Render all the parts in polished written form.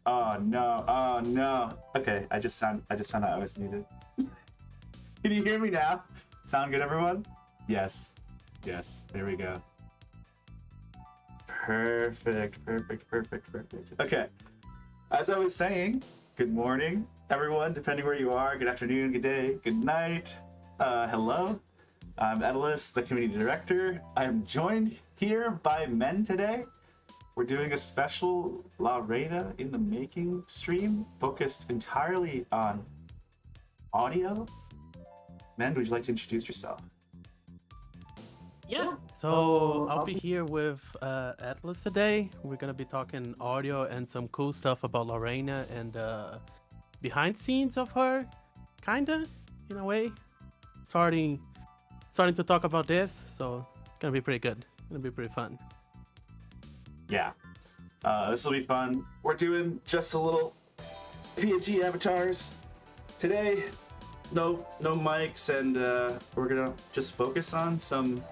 Oh no, oh no. Okay, I just found out I was muted. Can you hear me now? Sound good, everyone? Yes. Yes, there we go. Perfect, perfect, perfect, perfect. Okay, as I was saying, good morning, everyone, depending where you are. Good afternoon, good day, good night. Hello, I'm Edelis, the community director. I'm joined here by men today. We're doing a special La Reina in the Making stream focused entirely on audio. Men, would you like to introduce yourself? Yeah. So I'll be here with Atlas today. We're gonna be talking audio and some cool stuff about Lorena and behind scenes of her, kinda, in a way. Starting to talk about this, so it's gonna be pretty good. It's gonna be pretty fun. Yeah, this will be fun. We're doing just a little PNG avatars today. No mics, and we're gonna just focus on some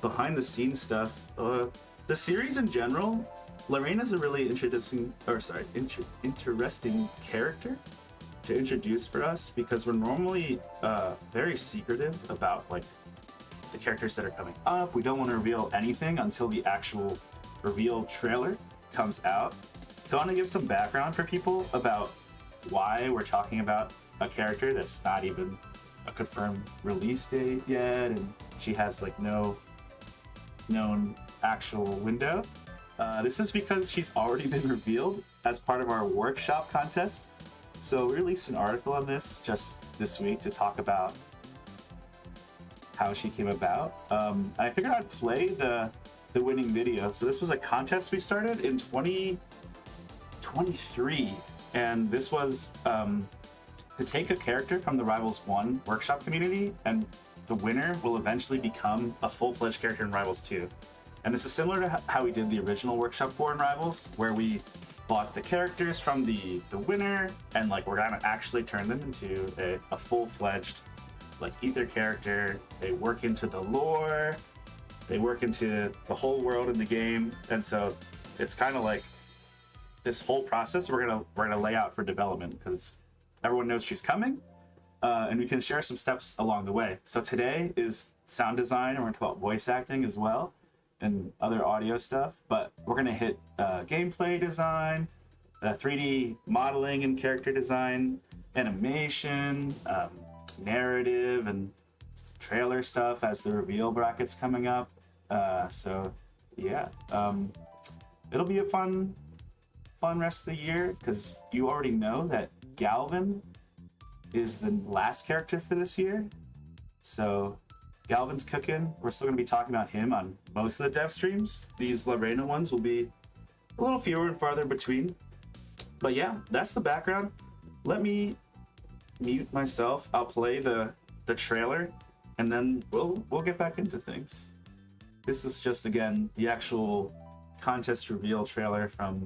behind the scenes stuff. The series in general, Lorena's a really interesting character to introduce for us, because we're normally very secretive about like the characters that are coming up. We don't want to reveal anything until the actual reveal trailer comes out. So I want to give some background for people about why we're talking about a character that's not even a confirmed release date yet, and she has like no known actual window. This is because she's already been revealed as part of our workshop contest. So we released an article on this just this week to talk about how she came about. I figured I'd play the winning video. So this was a contest we started in 2023, and this was to take a character from the Rivals 1 workshop community, and the winner will eventually become a full-fledged character in Rivals 2. And this is similar to how we did the original workshop 4 in Rivals, where we bought the characters from the winner, and like we're gonna actually turn them into a full-fledged like ether character. They work into the lore, they work into the whole world in the game, and so it's kind of like this whole process we're gonna lay out for development, because everyone knows she's coming, and we can share some steps along the way. So today is sound design, and we're gonna talk about voice acting as well and other audio stuff, but we're gonna hit gameplay design, 3D modeling and character design, animation, narrative, and trailer stuff as the reveal bracket's coming up. So yeah, it'll be a fun rest of the year, because you already know that Galvin is the last character for this year. So Galvin's cooking. We're still going to be talking about him on most of the dev streams. These Lorena ones will be a little fewer and farther between. But yeah, that's the background. Let me mute myself. I'll play the trailer, and then we'll get back into things. This is just, again, the actual contest reveal trailer from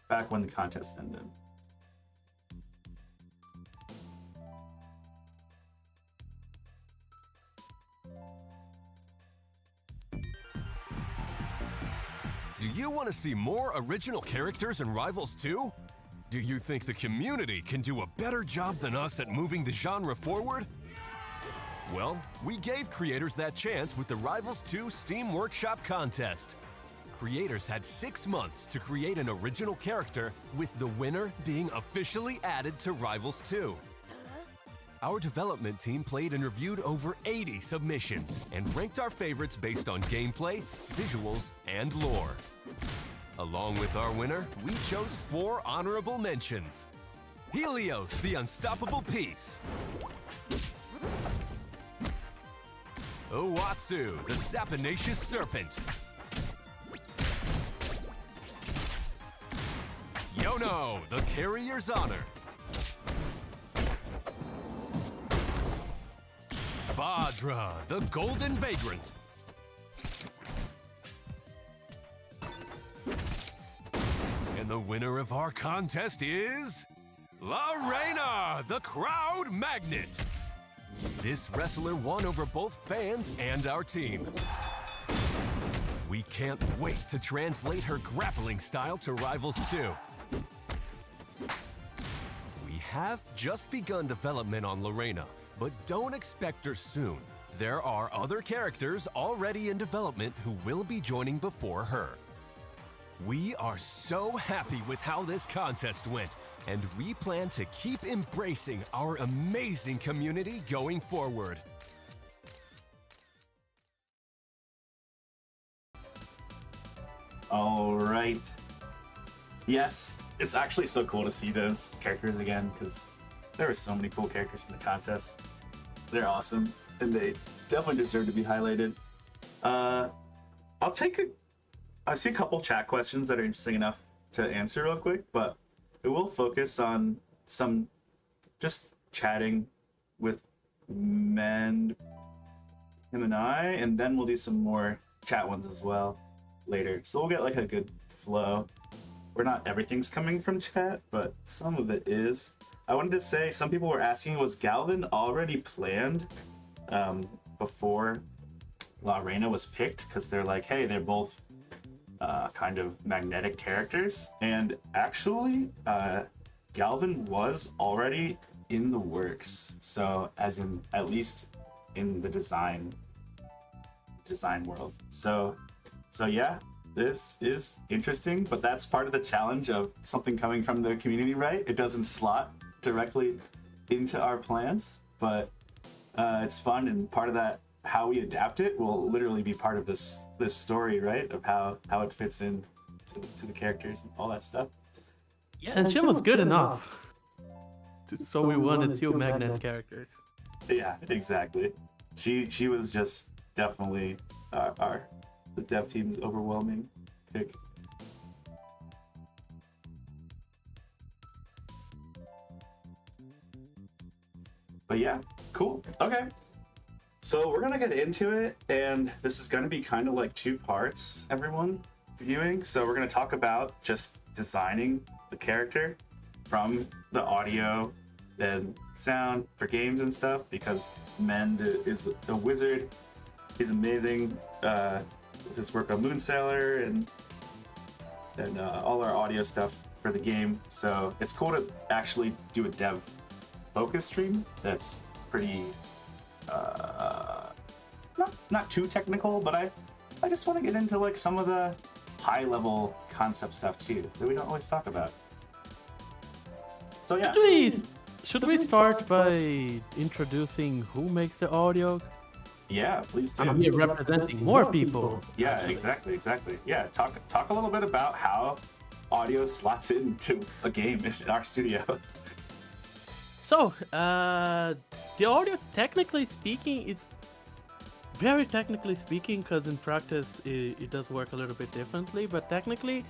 back when the contest ended. Do you want to see more original characters in Rivals 2? Do you think the community can do a better job than us at moving the genre forward? Well, we gave creators that chance with the Rivals 2 Steam Workshop contest. Creators had 6 months to create an original character, with the winner being officially added to Rivals 2. Our development team played and reviewed over 80 submissions and ranked our favorites based on gameplay, visuals, and lore. Along with our winner, we chose 4 honorable mentions. Helios, the Unstoppable Piece. Owatsu, the Saponaceous Serpent. Yono, the Carrier's Honor. Badra, the Golden Vagrant. And the winner of our contest is La Reina, the Crowd Magnet. This wrestler won over both fans and our team. We can't wait to translate her grappling style to Rivals 2. We have just begun development on Lorena, but don't expect her soon. There are other characters already in development who will be joining before her. We are so happy with how this contest went, and we plan to keep embracing our amazing community going forward. All right. Yes, it's actually so cool to see those characters again because there were so many cool characters in the contest. They're awesome, and they definitely deserve to be highlighted. I see a couple chat questions that are interesting enough to answer real quick, but we will focus on some just chatting with him and I, and then we'll do some more chat ones as well later. So we'll get like a good flow where not everything's coming from chat, but some of it is. I wanted to say, some people were asking, was Galvin already planned before La Reina was picked? Because they're like, hey, they're both kind of magnetic characters. And actually, Galvin was already in the works. So as in, at least in the design world. So yeah, this is interesting, but that's part of the challenge of something coming from the community, right? It doesn't slot directly into our plans, but it's fun, and part of that, how we adapt it, will literally be part of this story, right? Of how it fits in to the characters and all that stuff. Yeah, and she was good enough. So we wanted two magnet characters. Yeah, exactly. She was just definitely the dev team's overwhelming pick. But yeah, cool. Okay. So we're gonna get into it, and this is gonna be kind of like two parts, everyone viewing. So we're gonna talk about just designing the character from the audio and sound for games and stuff, because Mend is a wizard. He's amazing. His work on Moonsailor and all our audio stuff for the game. So it's cool to actually do a dev focus stream that's pretty not too technical, but I just want to get into like some of the high level concept stuff too that we don't always talk about. So yeah. Should we start by introducing who makes the audio? Yeah, please do. I'm here representing more people. Yeah, actually. exactly. Yeah, talk a little bit about how audio slots into a game in our studio. So, the audio, technically speaking, it's very technically speaking, because in practice it does work a little bit differently, but technically,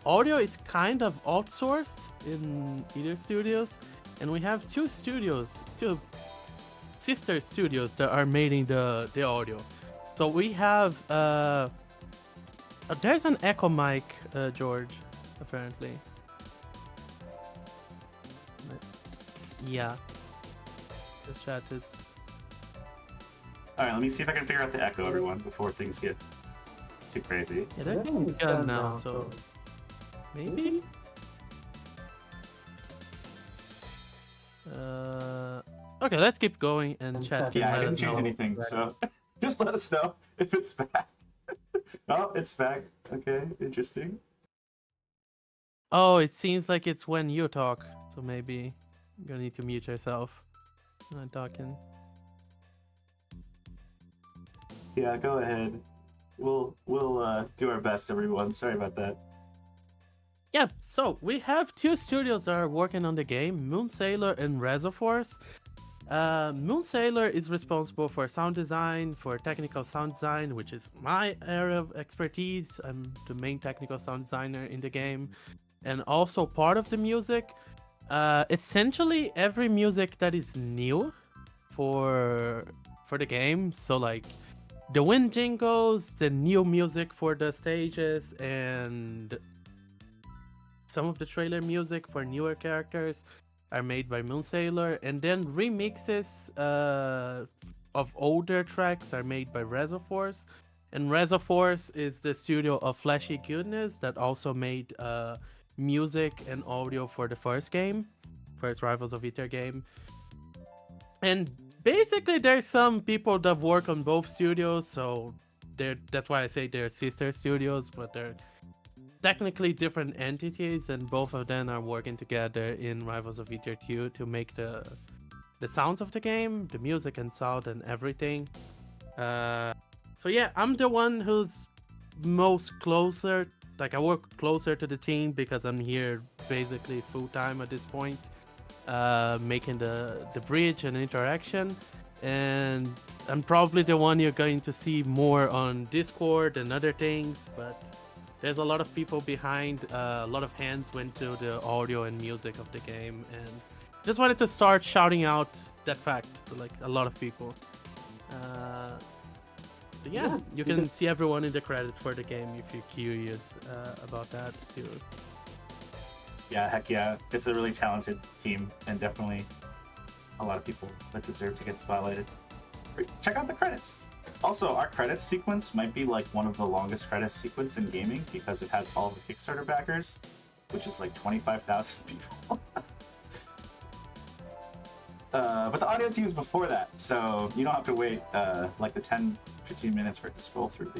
audio is kind of outsourced in either studios, and we have two sister studios that are making the audio. So we have there's an echo mic, George, apparently. Yeah, the chat is. All right, let me see if I can figure out the echo, everyone, before things get too crazy. Yeah, they're getting good now, so maybe. Okay, let's keep going, and chat can Yeah, I let didn't us change know. anything, so just let us know if it's back. Oh, it's back. Okay, interesting. Oh, it seems like it's when you talk, so maybe you're gonna need to mute yourself when I'm talking. Yeah, go ahead. We'll do our best, everyone. Sorry about that. Yeah, so we have two studios that are working on the game, Moonsailor and Reservoirs. Moonsailor is responsible for sound design, for technical sound design, which is my area of expertise. I'm the main technical sound designer in the game, and also part of the music. Essentially, every music that is new for the game. So like the wind jingles, the new music for the stages, and some of the trailer music for newer characters are made by Moonsailor, and then remixes of older tracks are made by Reservoirs. And Reservoirs is the studio of Flashy Goodness that also made music and audio for the first Rivals of Ether game. And basically, there's some people that work on both studios, so that's why I say they're sister studios, but they're technically different entities, and both of them are working together in Rivals of Ether 2 to make the sounds of the game, the music and sound and everything. So yeah, I'm the one who's most closer. Like I work closer to the team because I'm here basically full time at this point, making the bridge and interaction. And I'm probably the one you're going to see more on Discord and other things, but there's a lot of people behind. A lot of hands went to the audio and music of the game, and just wanted to start shouting out that fact to like a lot of people. But yeah, you can see everyone in the credits for the game if you're curious about that too. Yeah, heck yeah. It's a really talented team, and definitely a lot of people that deserve to get spotlighted. Check out the credits. Also, our credits sequence might be like one of the longest credits sequence in gaming because it has all the Kickstarter backers, which is like 25,000 people. But the audio team is before that, so you don't have to wait like the 10-15 minutes for it to scroll through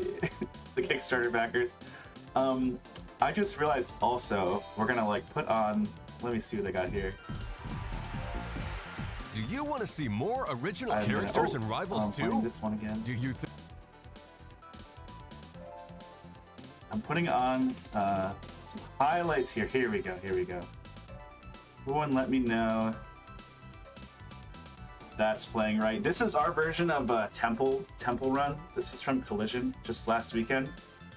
the Kickstarter backers. I just realized also we're gonna like put on. Let me see what I got here. Do you want to see more original characters in Rivals 2? This one again. Do you think? I'm putting on some highlights here. Here we go. Here we go. Everyone, let me know that's playing right. This is our version of Temple Run. This is from Collision just last weekend.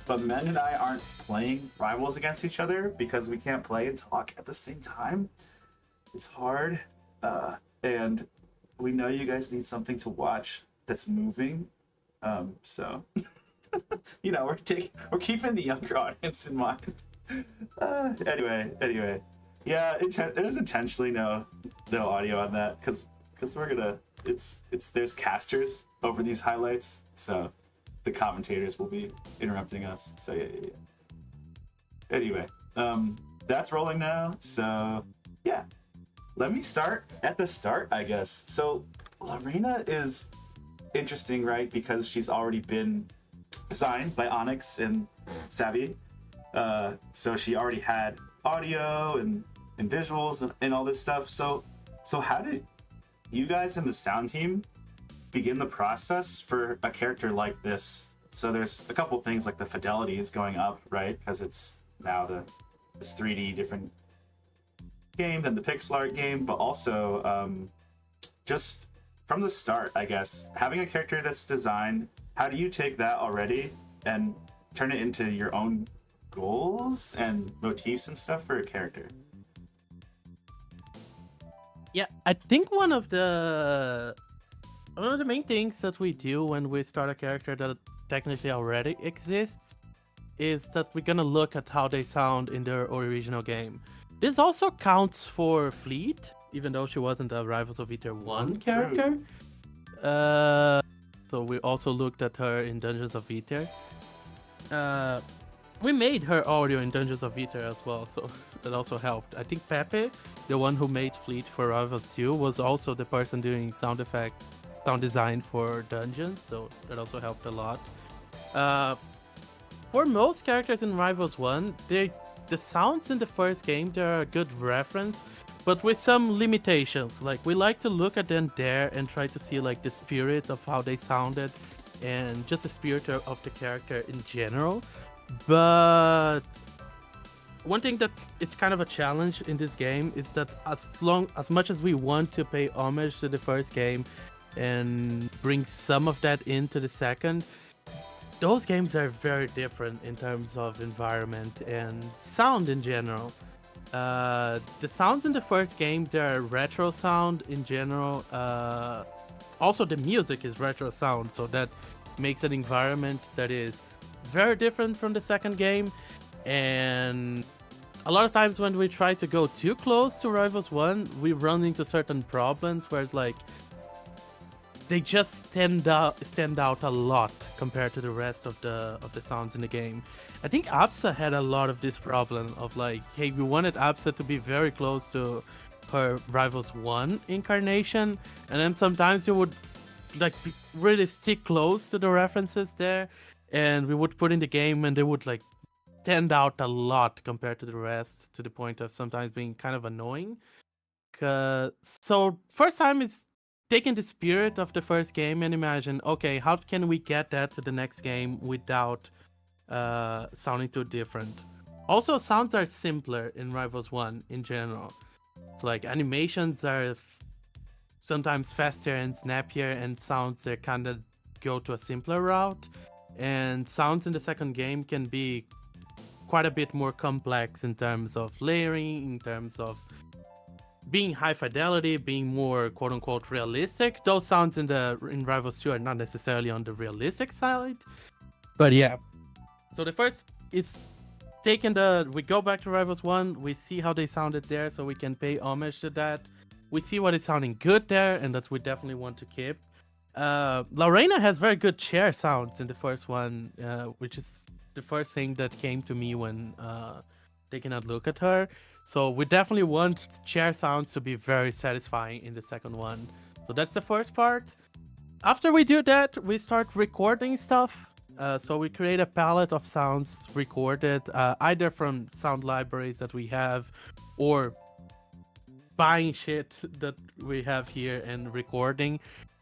But Men and I aren't playing Rivals against each other because we can't play and talk at the same time. It's hard. And we know you guys need something to watch that's moving. So, you know, we're keeping the younger audience in mind. Anyway. Yeah, there's intentionally no audio on that because we're gonna there's casters over these highlights, so the commentators will be interrupting us. So yeah. Anyway, that's rolling now. So yeah, let me start at the start, I guess. So Reina is interesting, right? Because she's already been designed by Onyx and Savvy. So she already had audio and visuals and all this stuff. So how did you guys in the sound team begin the process for a character like this? So there's a couple things, like the fidelity is going up, right? Because it's now this 3D different game than the pixel art game, but also just from the start, I guess, having a character that's designed, how do you take that already and turn it into your own goals and motifs and stuff for a character? Yeah, I think one of the main things that we do when we start a character that technically already exists is that we're gonna look at how they sound in their original game. This also counts for Fleet, even though she wasn't a Rivals of Ether 1 character. So we also looked at her in Dungeons of Ether. We made her audio in Dungeons of Ether as well, so that also helped. I think Pepe, the one who made Fleet for Rivals 2, was also the person doing sound effects, sound design for Dungeons, so that also helped a lot. For most characters in Rivals 1, the sounds in the first game, they're a good reference, but with some limitations. Like, we like to look at them there and try to see like the spirit of how they sounded and just the spirit of the character in general. But one thing that it's kind of a challenge in this game is that as much as we want to pay homage to the first game and bring some of that into the second, those games are very different in terms of environment and sound in general. The sounds in the first game, they're retro sound in general. Also, the music is retro sound, so that makes an environment that is very different from the second game. And a lot of times when we try to go too close to Rivals 1, we run into certain problems where it's like they just stand out a lot compared to the rest of the sounds in the game. I think Absa had a lot of this problem of like, hey, we wanted Absa to be very close to her Rivals 1 incarnation, and then sometimes you would like really stick close to the references there, and we would put in the game and they would like stand out a lot compared to the rest, to the point of sometimes being kind of annoying. So first time it's taking the spirit of the first game and imagine, okay, how can we get that to the next game without sounding too different? Also, sounds are simpler in Rivals 1 in general. So like animations are sometimes faster and snappier, and sounds are kind of go to a simpler route. And sounds in the second game can be quite a bit more complex in terms of layering, in terms of being high fidelity, being more quote unquote realistic. Those sounds in Rivals 2 are not necessarily on the realistic side. But yeah. So the first it's we go back to Rivals 1, we see how they sounded there, so we can pay homage to that. We see what is sounding good there, and that we definitely want to keep. Reina has very good chair sounds in the first one, which is the first thing that came to me when taking a look at her. So we definitely want chair sounds to be very satisfying in the second one. So that's the first part. After we do that, we start recording stuff. So we create a palette of sounds recorded, either from sound libraries that we have, or buying shit that we have here and recording.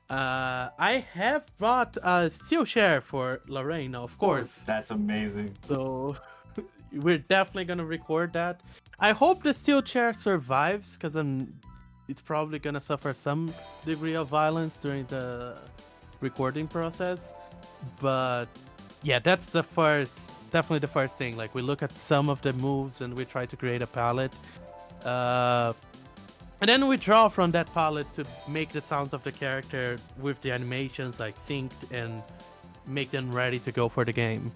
I have bought a steel chair for Reina, of course. That's amazing. So we're definitely gonna record that. I hope the steel chair survives, because it's probably gonna suffer some degree of violence during the recording process. But yeah, that's definitely the first thing. Like, we look at some of the moves and we try to create a palette. And then we draw from that palette to make the sounds of the character with the animations like synced and make them ready to go for the game.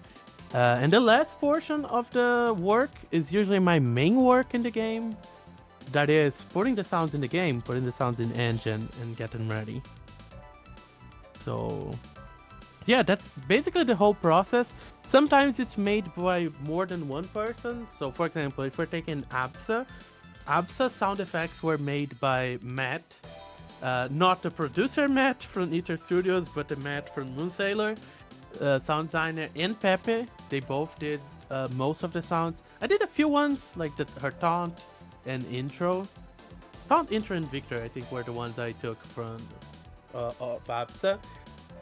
And the last portion of the work is usually my main work in the game. That is putting the sounds in the game, putting the sounds in engine and get them ready. So yeah, that's basically the whole process. Sometimes it's made by more than one person. So for example, if we're taking Absa sound effects were made by Matt, not the producer Matt from Ether Studios, but the Matt from Moonsailor, sound designer, and Pepe. They both did most of the sounds. I did a few ones, like her taunt and intro. Taunt, intro, and Victor, I think, were the ones I took from of Absa.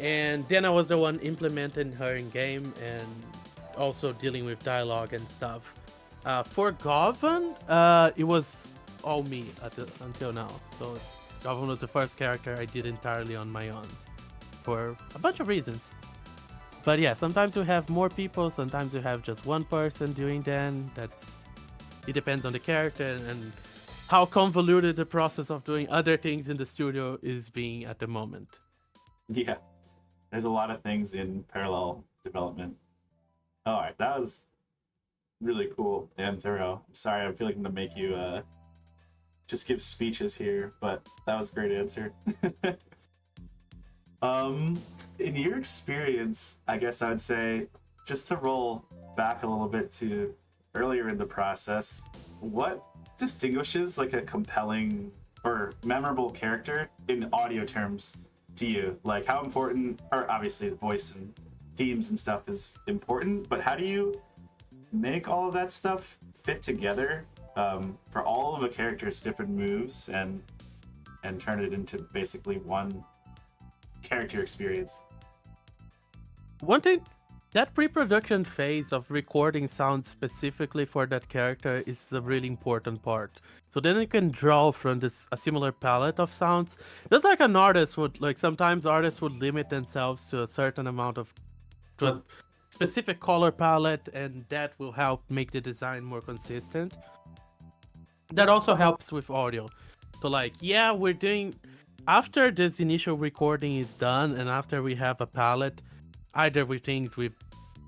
And then I was the one implementing her in game and also dealing with dialogue and stuff. For Govan, it was all me until now. So Govan was the first character I did entirely on my own for a bunch of reasons. But yeah, sometimes we have more people, sometimes we have just one person doing them. It depends on the character and how convoluted the process of doing other things in the studio is being at the moment. Yeah, there's a lot of things in parallel development. All right, that was really cool and thorough. I'm sorry, I feel like I'm gonna make you just give speeches here, but that was a great answer. In your experience, I guess I would say, just to roll back a little bit to earlier in the process, what distinguishes like a compelling or memorable character in audio terms to you? Like, how important, or obviously the voice and themes and stuff is important, but how do you make all of that stuff fit together for all of a character's different moves and turn it into basically one character experience? One thing, that pre-production phase of recording sounds specifically for that character is a really important part. So then you can draw from a similar palette of sounds. Just like an artist would, like, sometimes artists would limit themselves to a certain amount to a specific color palette, and that will help make the design more consistent. That also helps with audio. So like, yeah, we're doing, after this initial recording is done and after we have a palette, either with things we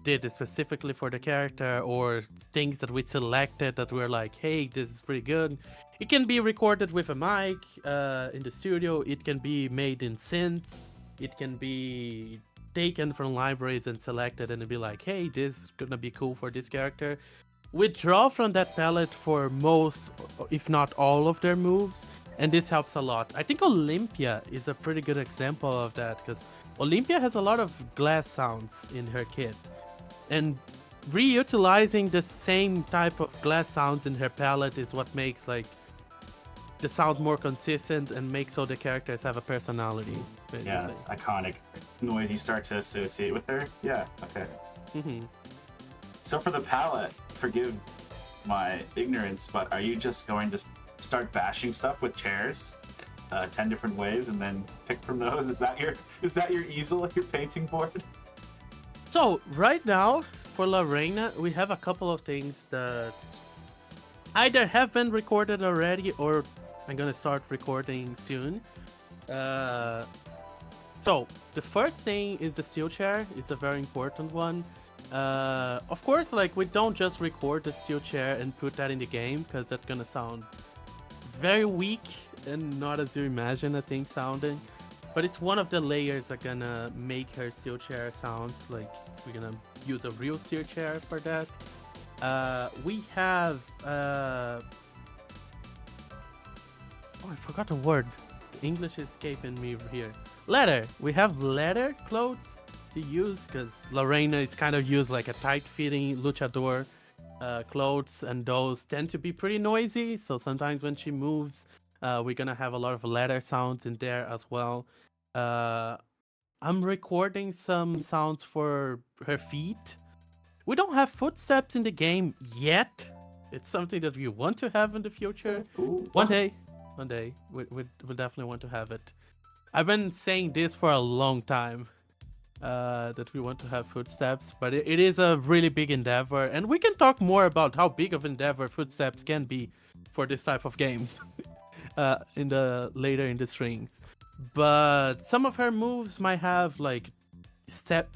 did specifically for the character or things that we selected that we're like, hey, this is pretty good. It can be recorded with a mic in the studio. It can be made in synths. it can be taken from libraries and selected and be like, hey, this is gonna be cool for this character. We draw from that palette for most, if not all of their moves, and this helps a lot. I think Olympia is a pretty good example of that, because Olympia has a lot of glass sounds in her kit, and reutilizing the same type of glass sounds in her palette is what makes like the sound more consistent and makes all the characters have a personality. Basically. Yeah, it's iconic noise you start to associate with her. Yeah, okay. Mm-hmm. So for the palette, forgive my ignorance, but are you just going to start bashing stuff with chairs 10 different ways and then pick from those? Is that your easel, your painting board? So right now for La Reina, we have a couple of things that either have been recorded already or I'm gonna start recording soon. So the first thing is the steel chair. It's a very important one. Of course, like we don't just record the steel chair and put that in the game, because that's gonna sound very weak and not as you imagine a thing sounding. But it's one of the layers that gonna make her steel chair sounds like we're gonna use a real steel chair for that. We have oh, I forgot the word. English is escaping me here. Leather. We have leather clothes to use, because La Reina is kind of used like a tight-fitting luchador clothes, and those tend to be pretty noisy. So sometimes when she moves, we're gonna have a lot of leather sounds in there as well. I'm recording some sounds for her feet. We don't have footsteps in the game yet. It's something that we want to have in the future. Ooh. One day, we'll definitely want to have it. I've been saying this for a long time, that we want to have footsteps, but it is a really big endeavor, and we can talk more about how big of endeavor footsteps can be for this type of games later in the strings. But some of her moves might have like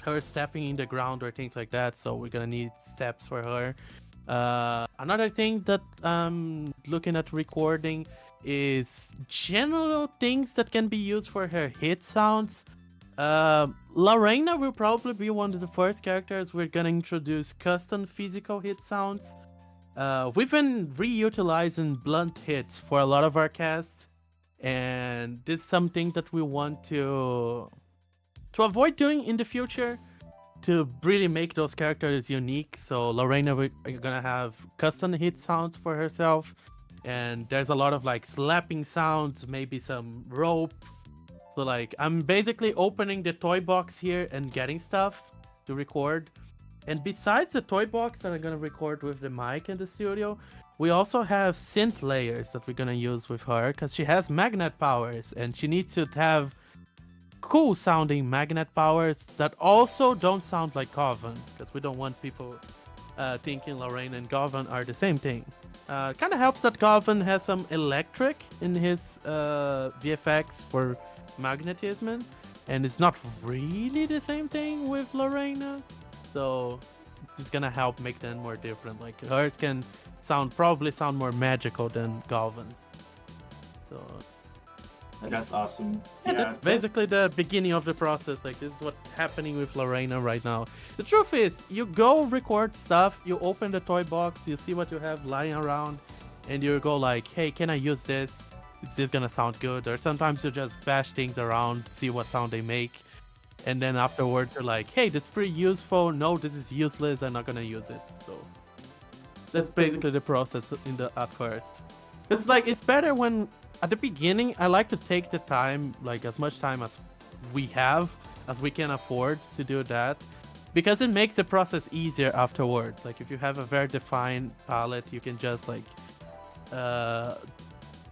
her stepping in the ground or things like that, so we're gonna need steps for her. Another thing that I'm looking at recording is general things that can be used for her hit sounds. La Reina will probably be one of the first characters we're gonna introduce custom physical hit sounds. We've been reutilizing blunt hits for a lot of our cast, and this is something that we want to avoid doing in the future, to really make those characters unique. So La Reina, we're gonna have custom hit sounds for herself, and there's a lot of like slapping sounds, maybe some rope. So like I'm basically opening the toy box here and getting stuff to record. And besides the toy box that I'm gonna record with the mic in the studio, we also have synth layers that we're gonna use with her, because she has magnet powers and she needs to have cool sounding magnet powers that also don't sound like Govan, because we don't want people thinking Lorraine and Govan are the same thing. Kind of helps that Govan has some electric in his VFX for magnetism, and it's not really the same thing with Lorena, so it's gonna help make them more different. Like hers can probably sound more magical than Govan's. So that's awesome. Yeah, that's basically the beginning of the process. Like this is what's happening with Lorena right now. The truth is, you go record stuff, you open the toy box, you see what you have lying around, and you go like, hey, can I use this? Is this gonna sound good? Or sometimes you just bash things around, see what sound they make, and then afterwards you're like, hey, this is pretty useful. No, this is useless. I'm not gonna use it. So that's basically the process at first. It's like it's better when at the beginning I like to take the time, like as much time as we can afford to do that, because it makes the process easier afterwards. Like if you have a very defined palette, you can just like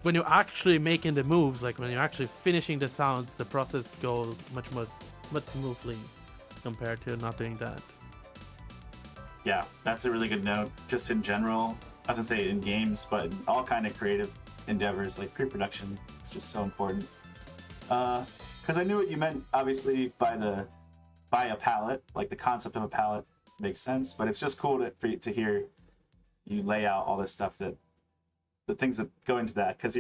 when you're actually making the moves, like when you're actually finishing the sounds, the process goes much smoothly compared to not doing that. Yeah, that's a really good note. Just in general, I was gonna say in games, but in all kind of creative endeavors like pre-production, it's just so important. Because I knew what you meant, obviously, by a palette. Like the concept of a palette makes sense, but it's just cool to hear you lay out all this stuff, that the things that go into that, because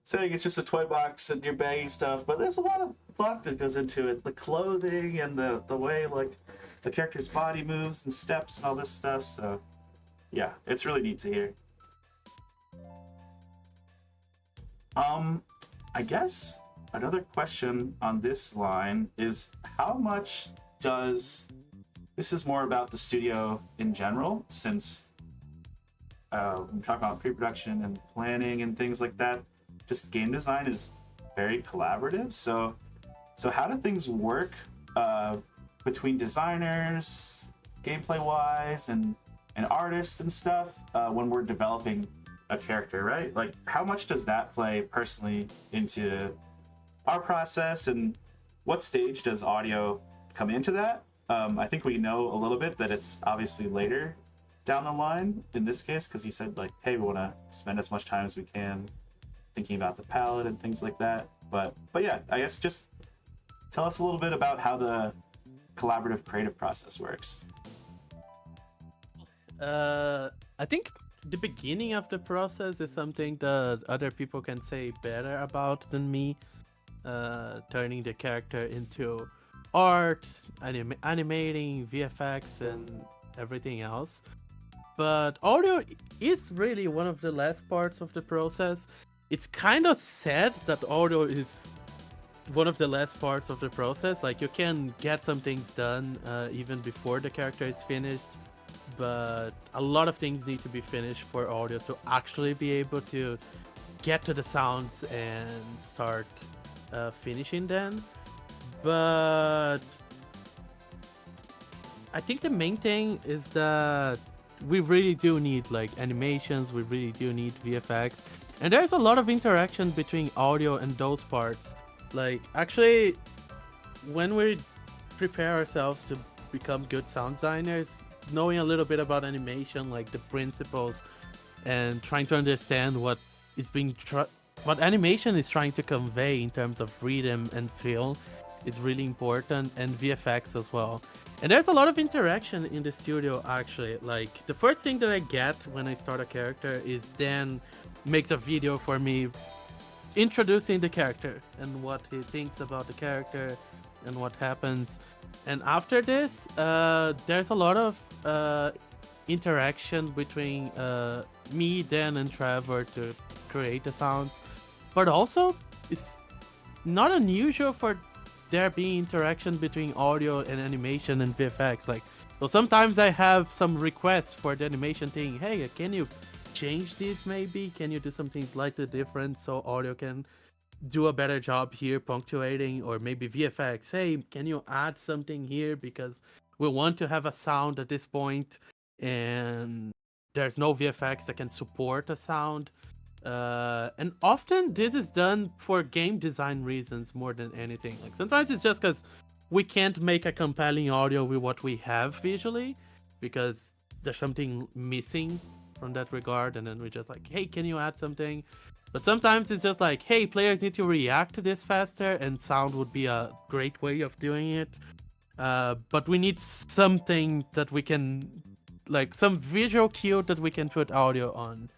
saying it's just a toy box and you're bagging stuff, but there's a lot of thought that goes into it. The clothing and the way like the character's body moves and steps and all this stuff. So yeah, it's really neat to hear. I guess another question on this line is how much does this is more about the studio in general, since we talk about pre-production and planning and things like that. Just game design is very collaborative. So how do things work between designers, gameplay-wise, and artists and stuff when we're developing a character, right? Like, how much does that play personally into our process, and what stage does audio come into that? I think we know a little bit that it's obviously later down the line in this case, because he said like, hey, we want to spend as much time as we can thinking about the palette and things like that. But yeah, I guess just tell us a little bit about how the collaborative creative process works. I think the beginning of the process is something that other people can say better about than me. Turning the character into art, animating, VFX, and everything else. But audio is really one of the last parts of the process. It's kind of sad that audio is one of the last parts of the process. Like, you can get some things done even before the character is finished, but a lot of things need to be finished for audio to actually be able to get to the sounds and start finishing them. But I think the main thing is that we really do need like animations, we really do need VFX, and there's a lot of interaction between audio and those parts. Like, actually, when we prepare ourselves to become good sound designers, knowing a little bit about animation, like the principles, and trying to understand what is what animation is trying to convey in terms of rhythm and feel is really important, and VFX as well. And there's a lot of interaction in the studio, actually. Like, the first thing that I get when I start a character is Dan makes a video for me introducing the character and what he thinks about the character and what happens. And after this, there's a lot of interaction between me, Dan, and Trevor to create the sounds. But also, it's not unusual for there being interaction between audio and animation and VFX. Like, so sometimes I have some requests for the animation thing. Hey, can you change this maybe? Can you do something slightly different so audio can do a better job here punctuating? Or maybe VFX, hey, can you add something here because we want to have a sound at this point and there's no VFX that can support a sound. And often this is done for game design reasons more than anything. Like, sometimes it's just because we can't make a compelling audio with what we have visually because there's something missing from that regard, and then we're just like, hey, can you add something? But sometimes it's just like, hey, players need to react to this faster, and sound would be a great way of doing it. But we need something that we can, like, some visual cue that we can put audio on.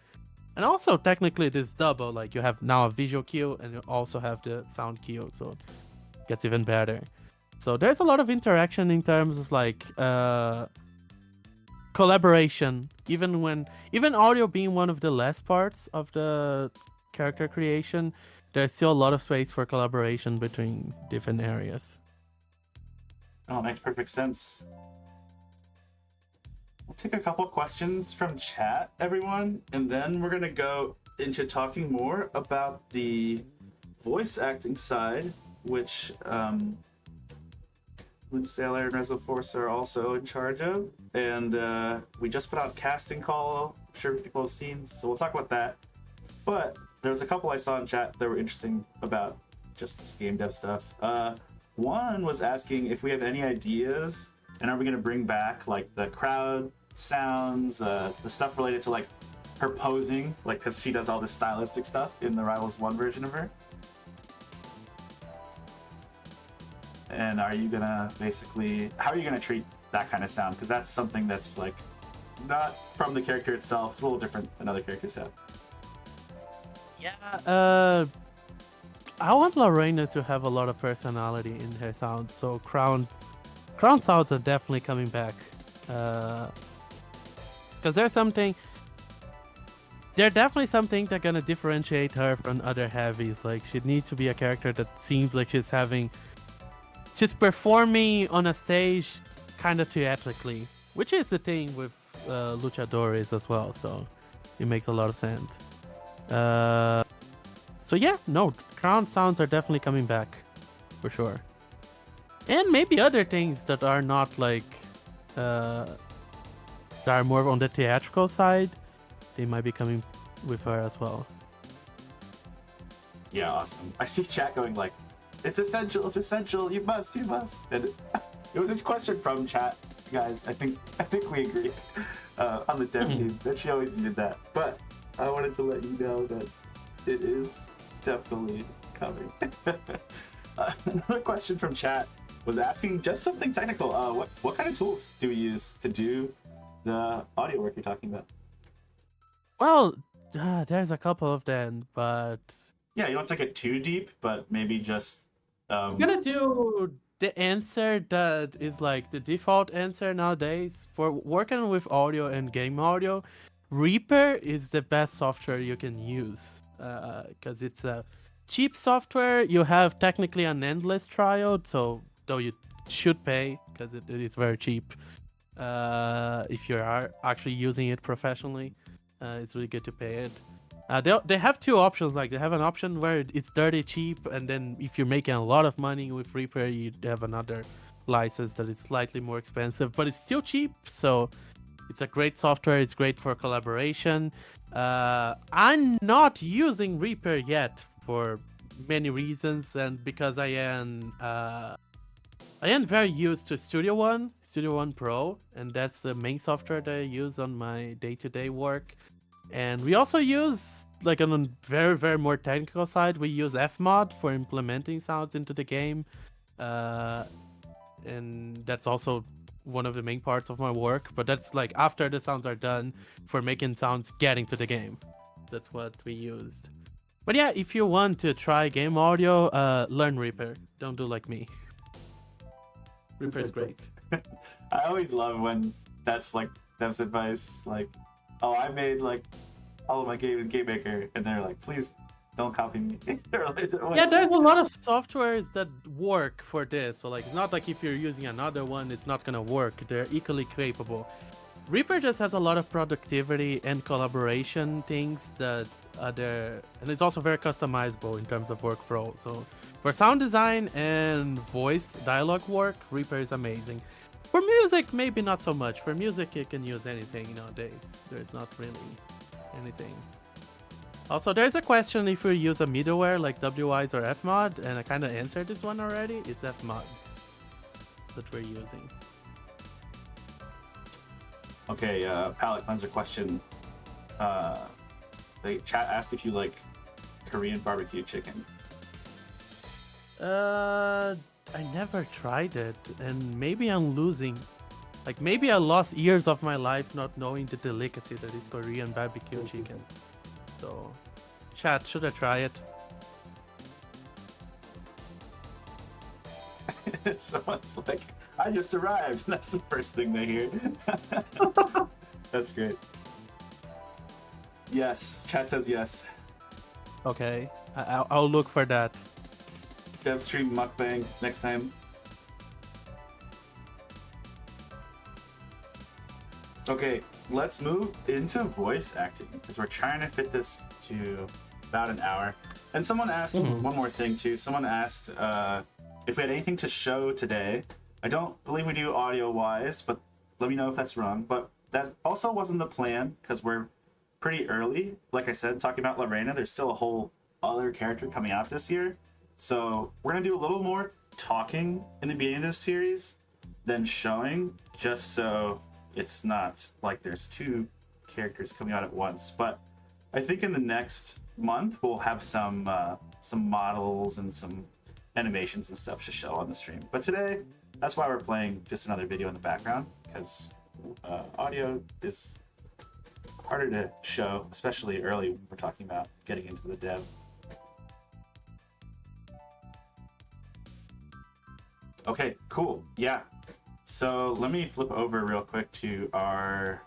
And also, technically, it is double. Like, you have now a visual cue, and you also have the sound cue, so it gets even better. So there's a lot of interaction in terms of like collaboration. Even audio being one of the last parts of the character creation, there's still a lot of space for collaboration between different areas. Oh, makes perfect sense. We'll take a couple questions from chat, everyone, and then we're going to go into talking more about the voice acting side, which Moonsailor and Rezo Force are also in charge of. And we just put out casting call. I'm sure people have seen, so we'll talk about that. But there was a couple I saw in chat that were interesting about just this game dev stuff. One was asking if we have any ideas, and are we going to bring back like the crowd sounds, the stuff related to like her posing, like because she does all this stylistic stuff in the Rivals 1 version of her. And are you gonna basically, how are you gonna treat that kind of sound? Because that's something that's like not from the character itself. It's a little different than other characters have. Yeah, I want Lorena to have a lot of personality in her sounds, so crown sounds are definitely coming back. Because they're definitely something that gonna differentiate her from other heavies. Like, she needs to be a character that seems like she's performing on a stage kind of theatrically, which is the thing with luchadores as well, so it makes a lot of sense. So yeah, no, crown sounds are definitely coming back, for sure. And maybe other things that are not like, that are more on the theatrical side, they might be coming with her as well. Yeah, awesome. I see chat going like, it's essential, you must. And it was a question from chat, guys. I think we agree on the dev team that she always needed that. But I wanted to let you know that it is definitely coming. Another question from chat was asking just something technical. What kind of tools do we use to do the audio work you're talking about? Well, there's a couple of them, but Yeah, you don't have to get too deep, but maybe just. I'm gonna do the answer that is like the default answer nowadays for working with audio and game audio. Reaper is the best software you can use because it's a cheap software. You have technically an endless trial, so though you should pay because it is very cheap. If you are actually using it professionally, it's really good to pay it. They have two options. Like, they have an option where it's dirty cheap, and then if you're making a lot of money with Reaper, you have another license that is slightly more expensive, but it's still cheap. So it's a great software. It's great for collaboration. I'm not using Reaper yet for many reasons, and because I am very used to Studio One Pro, and that's the main software that I use on my day-to-day work. And we also use, like, on a very, very more technical side, we use Fmod for implementing sounds into the game. And that's also one of the main parts of my work. But that's, like, after the sounds are done for making sounds getting to the game. That's what we used. But yeah, if you want to try game audio, learn Reaper. Don't do like me. Reaper is great. I always love when that's like dev's advice. Like, oh, I made like all of my game in Game Maker, and they're like, please don't copy me. Yeah, there's a lot of softwares that work for this. So like, it's not like if you're using another one, it's not gonna work. They're equally capable. Reaper just has a lot of productivity and collaboration things that are there, and it's also very customizable in terms of workflow. So for sound design and voice dialogue work, Reaper is amazing. For music, maybe not so much. For music, you can use anything nowadays. There's not really anything. Also, there's a question if we use a middleware like WISE or Fmod, and I kind of answered this one already. It's Fmod that we're using. Okay, palate cleanser question. The chat asked if you like Korean barbecue chicken. I never tried it, and maybe I'm losing. Like, maybe I lost years of my life not knowing the delicacy that is Korean barbecue chicken. So, chat, should I try it? Someone's like, I just arrived. That's the first thing they hear. That's great. Yes, chat says yes. Okay, I'll look for that. Dev stream mukbang next time. Okay, let's move into voice acting because we're trying to fit this to about an hour. And someone asked one more thing too. Someone asked if we had anything to show today. I don't believe we do audio-wise, but let me know if that's wrong. But that also wasn't the plan because we're pretty early. Like I said, talking about Reina, there's still a whole other character coming out this year. So we're going to do a little more talking in the beginning of this series than showing, just so it's not like there's two characters coming out at once. But I think in the next month, we'll have some models and some animations and stuff to show on the stream. But today, that's why we're playing just another video in the background, because audio is harder to show, especially early when we're talking about getting into the dev. Okay, cool. Yeah. So let me flip over real quick to our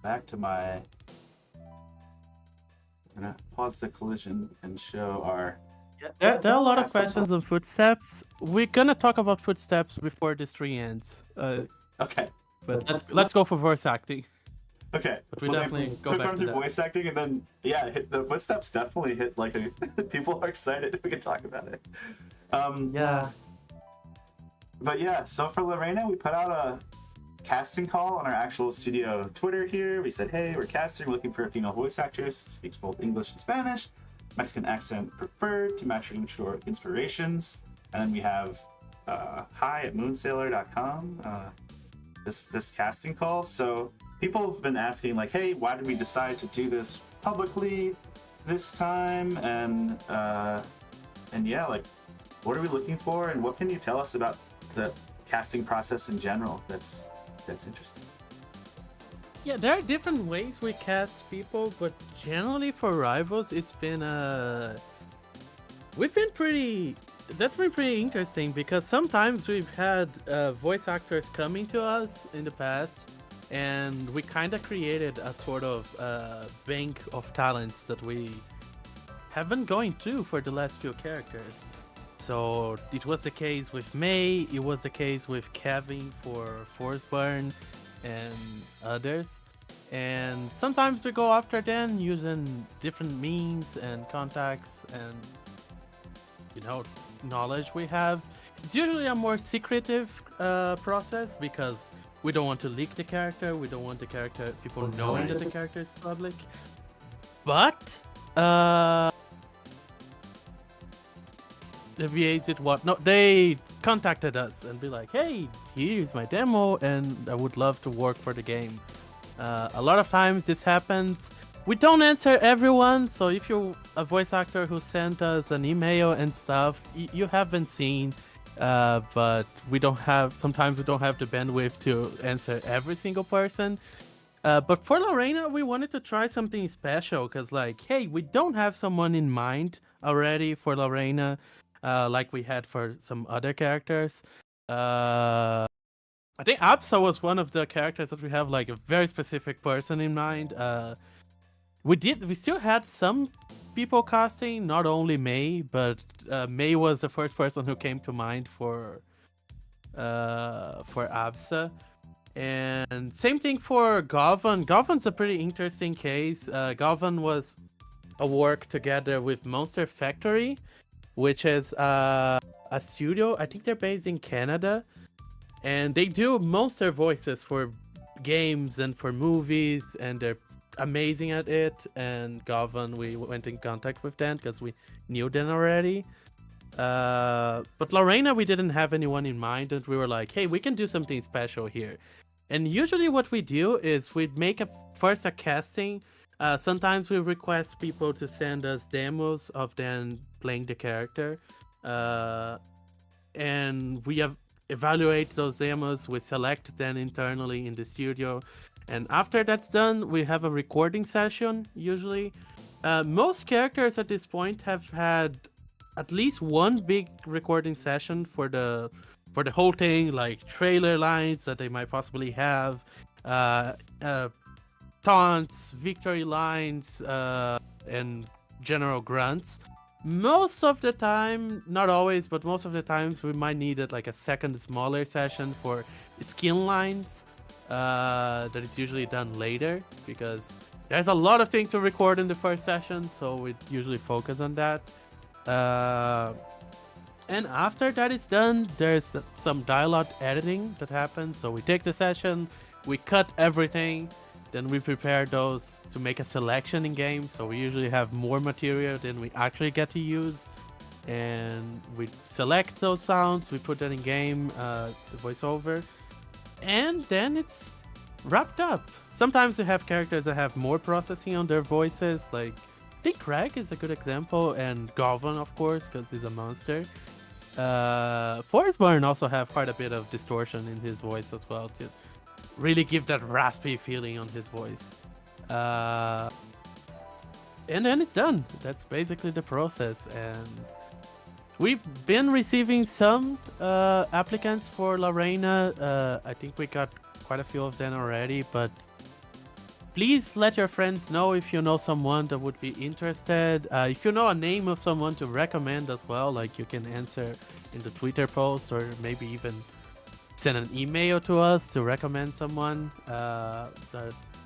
back to my. I'm gonna pause the collision and show our. There are a lot of questions on footsteps. We're gonna talk about footsteps before this stream ends. Okay. But let's go for voice acting. Okay. But we We'll definitely take go quick back run to through that. voice acting, and then the footsteps definitely hit like a. People are excited. We can talk about it. Yeah. But yeah, so for Lorena, we put out a casting call on our actual studio Twitter here. We said, hey, we're casting, we're looking for a female voice actress, speaks both English and Spanish, Mexican accent preferred to match your mature inspirations. And then we have hi@moonsailor.com, this casting call. So people have been asking like, hey, why did we decide to do this publicly this time? And yeah, like, what are we looking for, and what can you tell us about the casting process in general that's interesting? Yeah, there are different ways we cast people, but generally for Rivals, it's been that's been pretty interesting, because sometimes we've had voice actors coming to us in the past, and we kind of created a sort of bank of talents that we have been going through for the last few characters. So it was the case with May, it was the case with Kevin for Forsburn and others. And sometimes we go after them using different means and contacts and, knowledge we have. It's usually a more secretive process, because we don't want to leak the character, we don't want the character, people knowing that the character is public. But, the VAs did what? No, they contacted us and be like, hey, here's my demo and I would love to work for the game. A lot of times this happens. We don't answer everyone, so if you're a voice actor who sent us an email and stuff, you have been seen, but sometimes we don't have the bandwidth to answer every single person. But for Lorena, we wanted to try something special, because hey, we don't have someone in mind already for Lorena, like we had for some other characters. I think Absa was one of the characters that we have a very specific person in mind. We still had some people casting, not only May, but May was the first person who came to mind for Absa. And same thing for Govan. Govan's a pretty interesting case. Govan was a work together with Monster Factory, which is a studio. I think they're based in Canada, and they do monster voices for games and for movies, and they're amazing at it. And Govan, we went in contact with them because we knew them already. But Lorena, we didn't have anyone in mind, and we were like, hey, we can do something special here. And usually what we do is we make first a casting. Sometimes we request people to send us demos of them playing the character. And we evaluate those demos, we select them internally in the studio. And after that's done, we have a recording session, usually. Most characters at this point have had at least one big recording session for the whole thing, like trailer lines that they might possibly have, taunts, victory lines, and general grunts. Most of the time, not always, but most of the times we might need a second smaller session for skin lines. That is usually done later, because there's a lot of things to record in the first session, so we usually focus on that. And after that is done, there's some dialogue editing that happens. So we take the session, we cut everything, then we prepare those to make a selection in game. So we usually have more material than we actually get to use. And we select those sounds, we put that in game, the voiceover, and then it's wrapped up. Sometimes we have characters that have more processing on their voices, I think Craig is a good example, and Govan, of course, because he's a monster. Forsburn also have quite a bit of distortion in his voice as well to really give that raspy feeling on his voice. And then it's done. That's basically the process. And We've been receiving some applicants for La Reina. I think we got quite a few of them already, but please let your friends know if you know someone that would be interested. If you know a name of someone to recommend as well, like you can answer in the Twitter post or maybe even send an email to us to recommend someone.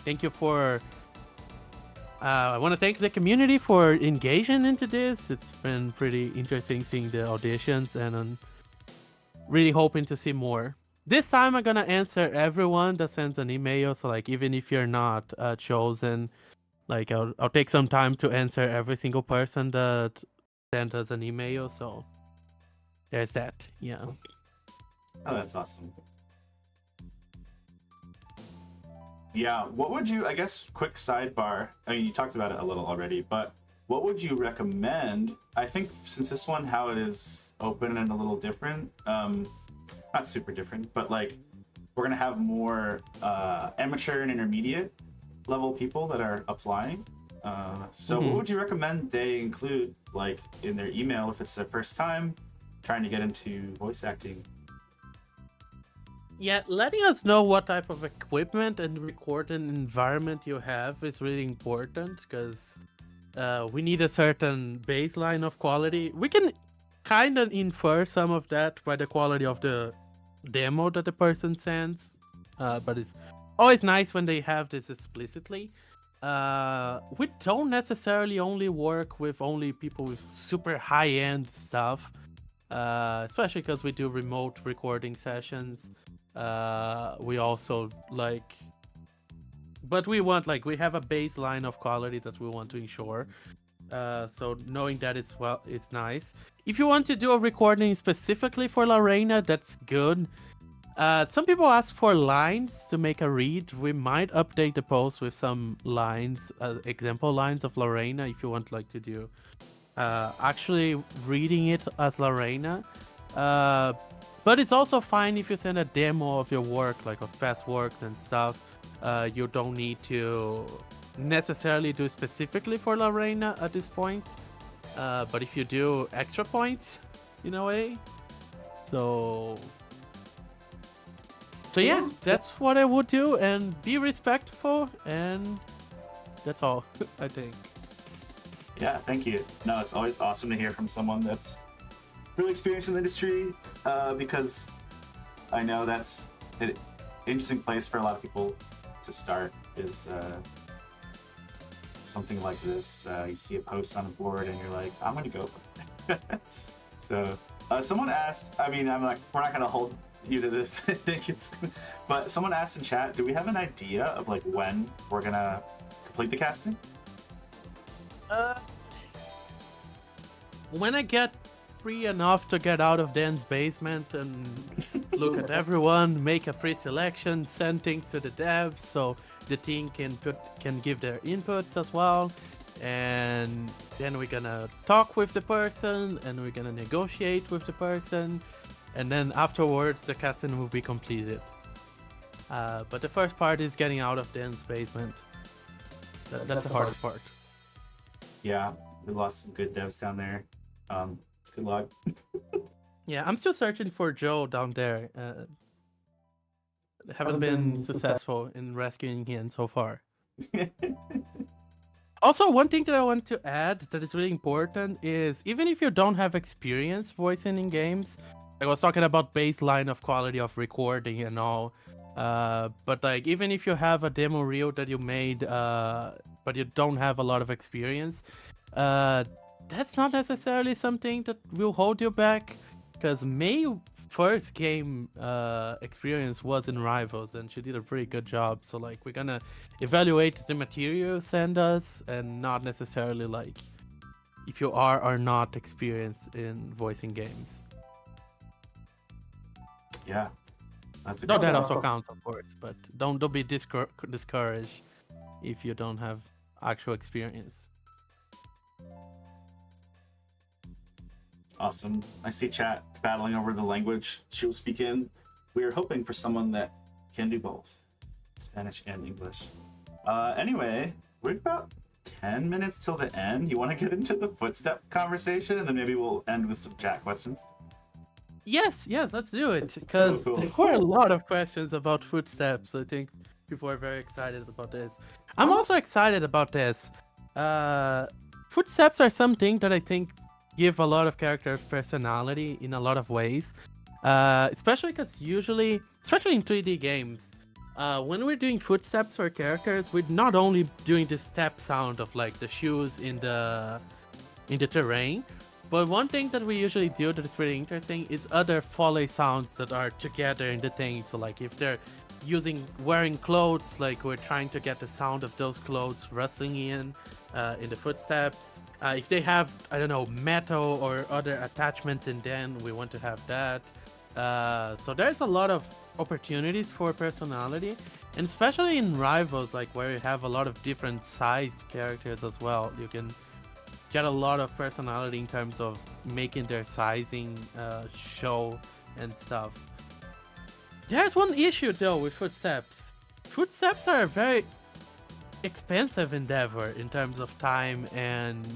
Thank you for. I want to thank the community for engaging into this. It's been pretty interesting seeing the auditions, and I'm really hoping to see more. This time I'm gonna answer everyone that sends an email. So like even if you're not chosen, like I'll take some time to answer every single person that sent us an email. So there's that. Yeah. Oh, that's awesome. Yeah, what would you, I guess, quick sidebar, I mean, you talked about it a little already, but what would you recommend? I think since this one, how it is open and a little different, not super different, but like, we're gonna have more amateur and intermediate level people that are applying. So what would you recommend they include, like, in their email if it's their first time trying to get into voice acting? Yeah, letting us know what type of equipment and recording environment you have is really important because we need a certain baseline of quality. We can kind of infer some of that by the quality of the demo that the person sends, but it's always nice when they have this explicitly. We don't necessarily only work with only people with super high-end stuff, especially because we do remote recording sessions. We also like, but we want, like, we have a baseline of quality that we want to ensure. So knowing that is, well, it's nice. If you want to do a recording specifically for La Reina, that's good. Some people ask for lines to make a read. We might update the post with some lines, example lines of La Reina if you want, like, to do actually reading it as La Reina. But it's also fine if you send a demo of your work, like of fast works and stuff. You don't need to necessarily do specifically for La Reina at this point. But if you do, extra points in a way. So yeah, that's what I would do, and be respectful, and that's all, I think. Yeah, thank you. No, it's always awesome to hear from someone that's really experienced in the industry, because I know that's an interesting place for a lot of people to start, is something like this. You see a post on a board and you're like, I'm gonna go for it. So someone asked, I mean, I'm like, we're not gonna hold you to this. I think it's, but someone asked in chat, do we have an idea of like when we're gonna complete the casting? When I get free enough to get out of Dan's basement and look at everyone, make a pre-selection, send things to the devs so the team can give their inputs as well, and then we're gonna talk with the person and we're gonna negotiate with the person, and then afterwards the casting will be completed. But the first part is getting out of Dan's basement. That's the hardest part. Yeah, we lost some good devs down there. Good luck. Yeah, I'm still searching for Joe down there. Haven't been successful in rescuing him so far. Also, one thing that I want to add that is really important is, even if you don't have experience voicing in games, I was talking about baseline of quality of recording and all, but like, even if you have a demo reel that you made, but you don't have a lot of experience, that's not necessarily something that will hold you back, because May's first game experience was in Rivals, and she did a pretty good job. So like, we're gonna evaluate the material you send us, and not necessarily like if you are or not experienced in voicing games. Yeah, that's a No, good that one. also counts, of course, but don't be discouraged if you don't have actual experience. Awesome. I see chat battling over the language she will speak in. We are hoping for someone that can do both, Spanish and English. Anyway, we're about 10 minutes till the end. You want to get into the footstep conversation, and then maybe we'll end with some chat questions? Yes, let's do it. Because Cool. there were a lot of questions about footsteps. I think people are very excited about this. I'm also excited about this. Footsteps are something that I think give a lot of characters personality in a lot of ways. Especially because usually, especially in 3D games, when we're doing footsteps for characters, we're not only doing the step sound of like the shoes in the terrain, but one thing that we usually do that is really interesting is other Foley sounds that are together in the thing. So like if they're wearing clothes, like we're trying to get the sound of those clothes rustling in the footsteps. If they have, I don't know, metal or other attachments in them, we want to have that. So there's a lot of opportunities for personality, and especially in Rivals, like where you have a lot of different sized characters as well, you can get a lot of personality in terms of making their sizing show and stuff. There's one issue though with footsteps. Footsteps are a very expensive endeavor in terms of time and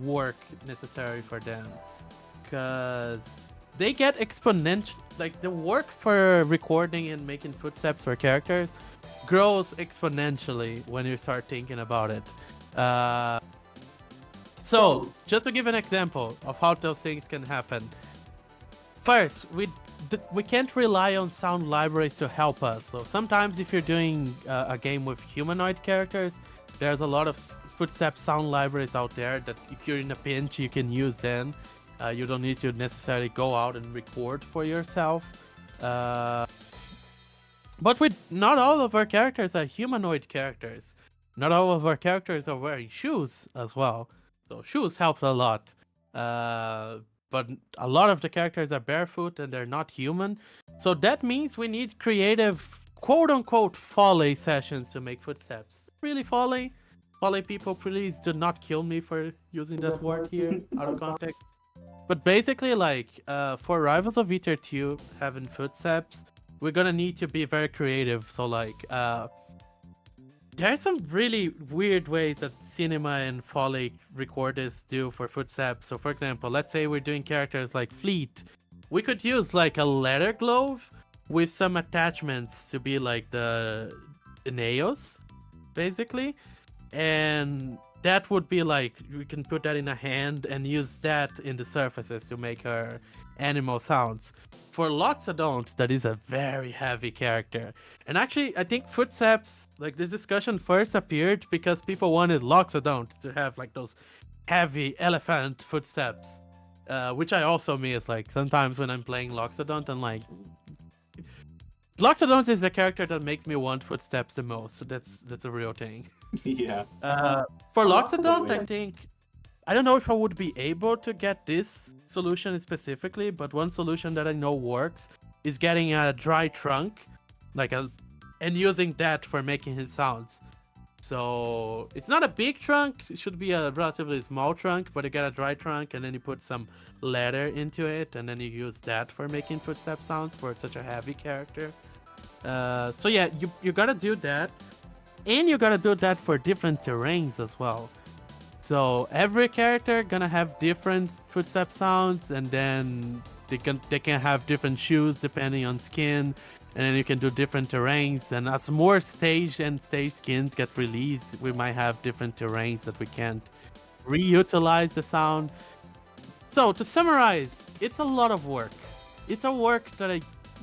work necessary for them, because they get exponential. Like the work for recording and making footsteps for characters grows exponentially when you start thinking about it. So just to give an example of how those things can happen. First, we can't rely on sound libraries to help us. So sometimes if you're doing a game with humanoid characters, there's a lot of footstep sound libraries out there that if you're in a pinch, you can use them. You don't need to necessarily go out and record for yourself. But not all of our characters are humanoid characters. Not all of our characters are wearing shoes as well. So shoes help a lot. But a lot of the characters are barefoot and they're not human. So that means we need creative, quote-unquote, Foley sessions to make footsteps. Really, Foley? Foley people, please do not kill me for using that word here out of context. But basically, like, for Rivals of Ether 2 having footsteps, we're gonna need to be very creative. So, like, there are some really weird ways that cinema and Foley recorders do for footsteps. So, for example, let's say we're doing characters like Fleet. We could use, like, a leather glove with some attachments to be, like, the nails, basically. And that would be like, we can put that in a hand and use that in the surfaces to make her animal sounds. For Loxodont, that is a very heavy character. And actually, I think footsteps, like this discussion first appeared because people wanted Loxodont to have like those heavy elephant footsteps. Which I also miss, like sometimes when I'm playing Loxodont, I'm like, Loxodont is the character that makes me want footsteps the most. So that's a real thing. Yeah. For Loxodont, I think, I don't know if I would be able to get this solution specifically, but one solution that I know works is getting a dry trunk, and using that for making his sounds. So it's not a big trunk, it should be a relatively small trunk, but you get a dry trunk and then you put some leather into it, and then you use that for making footstep sounds for such a heavy character. So yeah, you gotta do that. And you gotta do that for different terrains as well. So every character gonna have different footstep sounds, and then they can have different shoes depending on skin, and then you can do different terrains. And as more stage and stage skins get released, we might have different terrains that we can't reutilize the sound. So to summarize, it's a lot of work. It's a work that I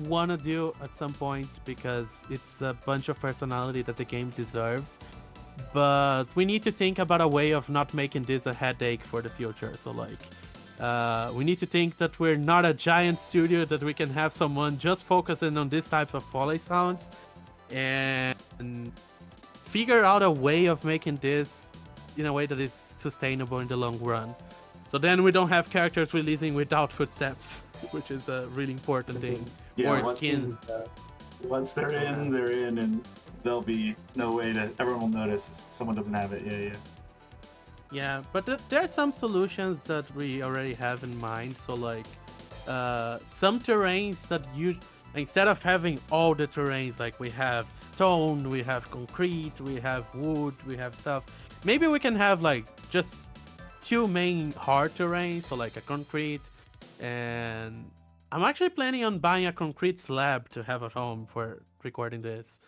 want to do at some point because it's a bunch of personality that the game deserves, but we need to think about a way of not making this a headache for the future. So like we need to think that we're not a giant studio, that we can have someone just focusing on this type of Foley sounds and figure out a way of making this in a way that is sustainable in the long run. So then we don't have characters releasing without footsteps, which is a really important thing. Yeah, or skins. Once they're in, and there'll be no way that everyone will notice if someone doesn't have it. Yeah. Yeah, but there are some solutions that we already have in mind. So like, some terrains that instead of having all the terrains, like we have stone, we have concrete, we have wood, we have stuff. maybe we can have like just two main hard terrains, so like a concrete, and I'm actually planning on buying a concrete slab to have at home for recording this.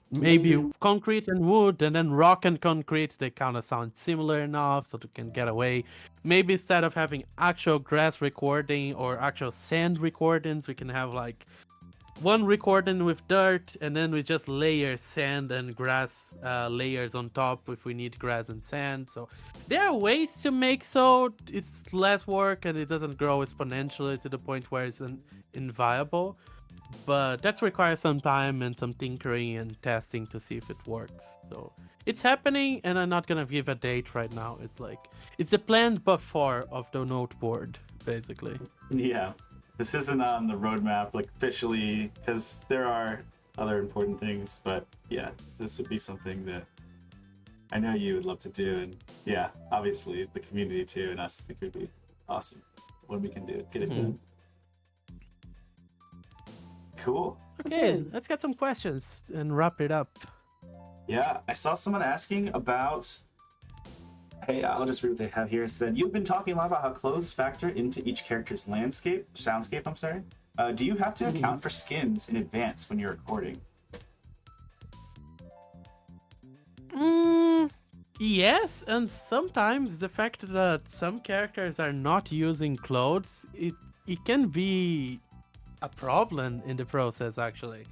Maybe concrete and wood, and then rock and concrete, they kind of sound similar enough so they can get away. Maybe instead of having actual grass recording or actual sand recordings, we can have like one recording with dirt, and then we just layer sand and grass layers on top if we need grass and sand. So there are ways to make so it's less work and it doesn't grow exponentially to the point where it's inviable. But that requires some time and some tinkering and testing to see if it works. So it's happening, and I'm not gonna give a date right now. It's like it's a planned before of the noteboard, basically. Yeah, this isn't on the roadmap like officially because there are other important things, but yeah, this would be something that I know you would love to do, and yeah, obviously the community too, and us think it would be awesome when we can do it, get it done. Cool. Okay, let's get some questions and wrap it up. Yeah, I saw someone asking about. Hey, I'll just read what they have here. It said, you've been talking a lot about how clothes factor into each character's soundscape, I'm sorry. Do you have to account for skins in advance when you're recording? Yes, and sometimes the fact that some characters are not using clothes, it can be a problem in the process, actually.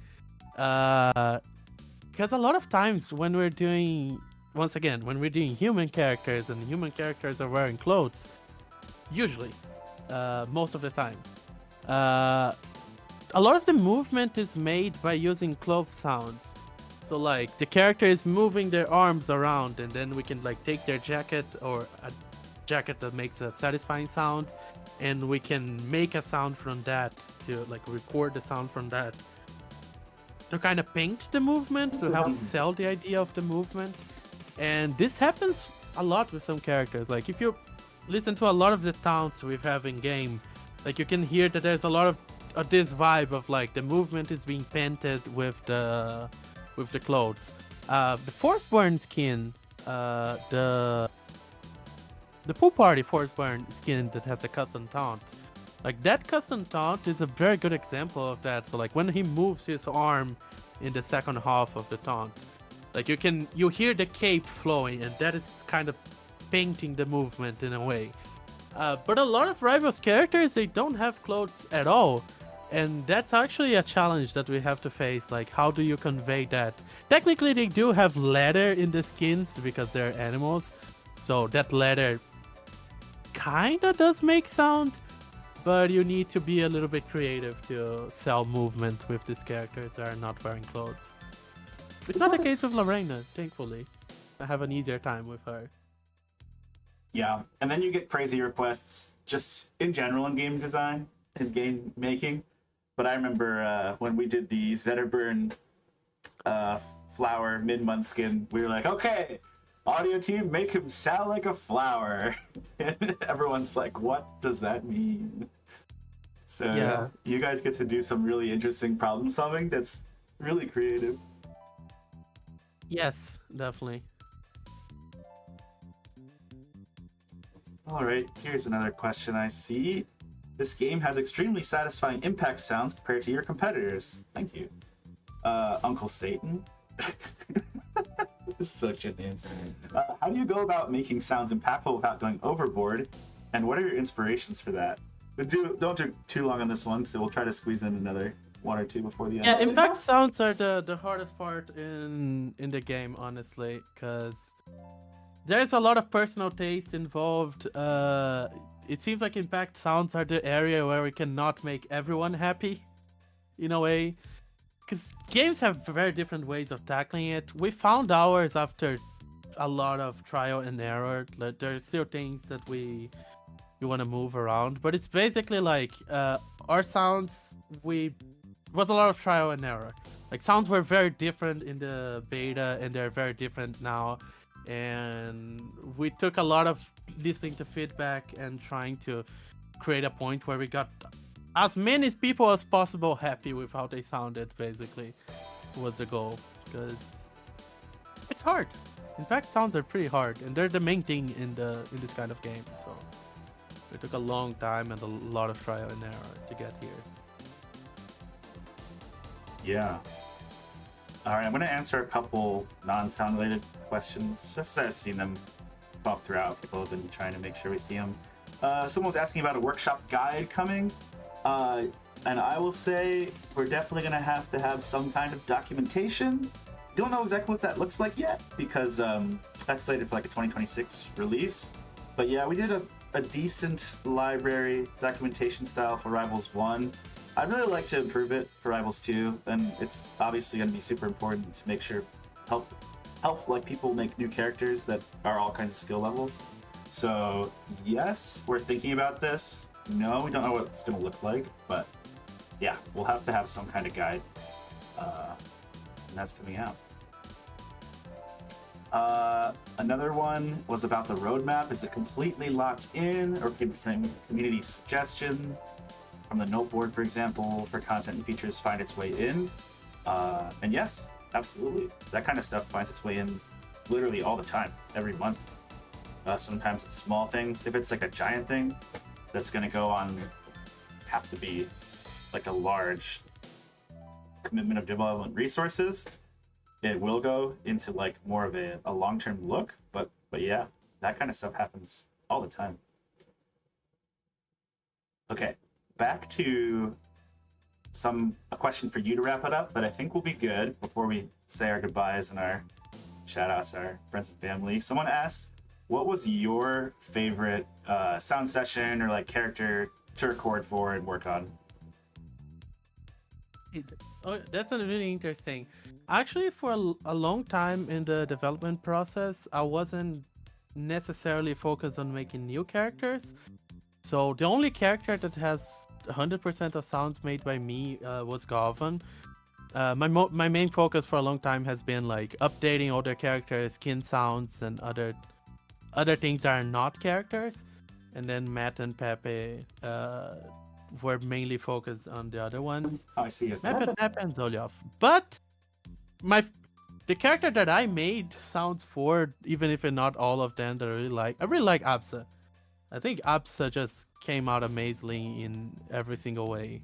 Because a lot of times when we're doing human characters and human characters are wearing clothes, usually, most of the time, a lot of the movement is made by using clothes sounds. So like the character is moving their arms around, and then we can like take their jacket or a jacket that makes a satisfying sound, and we can make a sound from that to like record the sound from that to kind of paint the movement to help sell the idea of the movement. And this happens a lot with some characters. Like if you listen to a lot of the taunts we have in game, like you can hear that there's a lot of this vibe of like the movement is being painted with the clothes. The Forceborn skin, the Pool Party Forceborn skin that has a custom taunt. Like that custom taunt is a very good example of that. So like when he moves his arm in the second half of the taunt, like you hear the cape flowing, and that is kind of painting the movement in a way. But a lot of Rivals characters, they don't have clothes at all. And that's actually a challenge that we have to face. Like, how do you convey that? Technically, they do have leather in the skins because they're animals. So that leather kinda does make sound, but you need to be a little bit creative to sell movement with these characters that are not wearing clothes. It's not the case with Reina, thankfully. I have an easier time with her. Yeah, and then you get crazy requests just in general in game design and game making. But I remember when we did the Zetterburn flower mid-month skin, we were like, okay, audio team, make him sound like a flower. And everyone's like, what does that mean? So yeah, you guys get to do some really interesting problem solving that's really creative. Yes, definitely. All right, here's another question I see. This game has extremely satisfying impact sounds compared to your competitors. Thank you. Uncle Satan? Such a name. How do you go about making sounds impactful without going overboard? And what are your inspirations for that? Don't do too long on this one, so we'll try to squeeze in another one or two before the end. Yeah, impact sounds are the hardest part in the game, honestly, because there's a lot of personal taste involved. It seems like impact sounds are the area where we cannot make everyone happy, in a way. Because games have very different ways of tackling it. We found ours after a lot of trial and error. Like, there are still things that we want to move around. But it's basically like our sounds, was a lot of trial and error. Like sounds were very different in the beta and they're very different now. And we took a lot of listening to feedback and trying to create a point where we got as many people as possible happy with how they sounded, basically, was the goal. Because it's hard. In fact, sounds are pretty hard, and they're the main thing in this kind of game. So it took a long time and a lot of trial and error to get here. Yeah. All right, I'm going to answer a couple non-sound related questions, just as I've seen them pop throughout. People have been trying to make sure we see them. Someone was asking about a workshop guide coming, and I will say we're definitely going to have some kind of documentation. Don't know exactly what that looks like yet, because that's slated for like a 2026 release. But yeah, we did a decent library documentation style for Rivals 1. I'd really like to improve it for Rivals 2, and it's obviously going to be super important to make sure help like people make new characters that are all kinds of skill levels. So yes, we're thinking about this. No, we don't know what it's going to look like, but yeah, we'll have to have some kind of guide, and that's coming out. Another one was about the roadmap. Is it completely locked in, or can community suggestion from the noteboard, for example, for content and features find its way in? And yes, absolutely. That kind of stuff finds its way in literally all the time, every month. Sometimes it's small things. If it's like a giant thing that's going to go on, have to be like a large commitment of development resources, it will go into like more of a long-term look. But yeah, that kind of stuff happens all the time. Okay, back to a question for you to wrap it up that I think will be good before we say our goodbyes and our shout outs, our friends and family. Someone asked, what was your favorite sound session or like character to record for and work on? Oh, that's really interesting. Actually, for a long time in the development process, I wasn't necessarily focused on making new characters. So the only character that has 100% of sounds made by me was Govan. My main focus for a long time has been like updating all their characters, skin sounds, and other things that are not characters. And then Matt and Pepe were mainly focused on the other ones. Oh, I see it. Pepe and Zolioff. But the character that I made sounds for, even if not all of them that I really like Absa. I think Absa just came out amazingly in every single way.